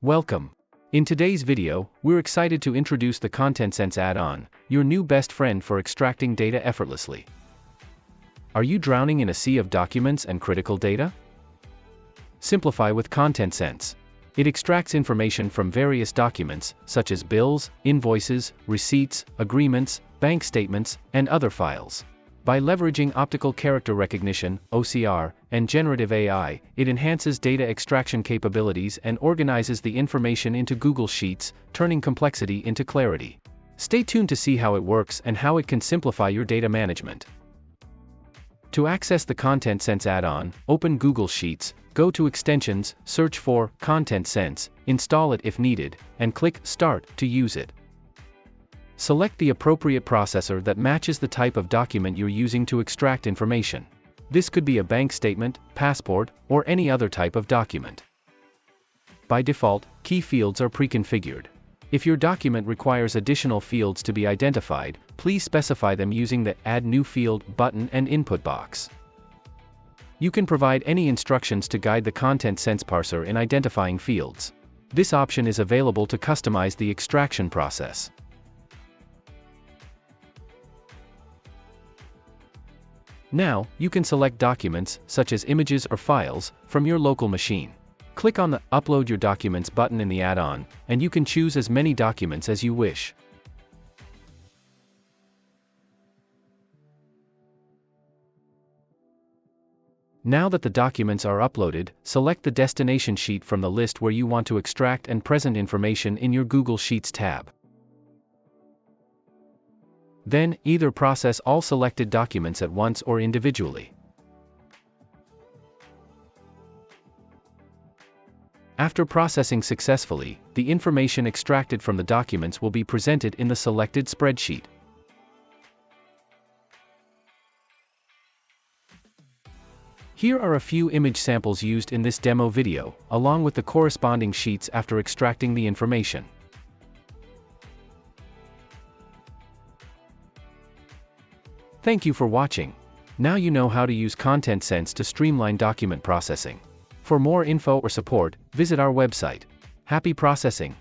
Welcome. In today's video, we're excited to introduce the ContentSense add-on, your new best friend for extracting data effortlessly. Are you drowning in a sea of documents and critical data? Simplify with ContentSense. It extracts information from various documents, such as bills, invoices, receipts, agreements, bank statements, and other files. By leveraging Optical Character Recognition, OCR, and generative AI, it enhances data extraction capabilities and organizes the information into Google Sheets, turning complexity into clarity. Stay tuned to see how it works and how it can simplify your data management. To access the ContentSense add-on, open Google Sheets, go to Extensions, search for ContentSense, install it if needed, and click Start to use it. Select the appropriate processor that matches the type of document you're using to extract information. This could be a bank statement, passport, or any other type of document. By default, key fields are pre-configured. If your document requires additional fields to be identified, please specify them using the Add New Field button and input box. You can provide any instructions to guide the ContentSense parser in identifying fields. This option is available to customize the extraction process. Now, you can select documents, such as images or files, from your local machine. Click on the Upload Your Documents button in the add-on, and you can choose as many documents as you wish. Now that the documents are uploaded, select the destination sheet from the list where you want to extract and present information in your Google Sheets tab. Then, either process all selected documents at once or individually. After processing successfully, the information extracted from the documents will be presented in the selected spreadsheet. Here are a few image samples used in this demo video, along with the corresponding sheets after extracting the information. Thank you for watching. Now you know how to use ContentSense to streamline document processing. For more info or support, visit our website. Happy processing!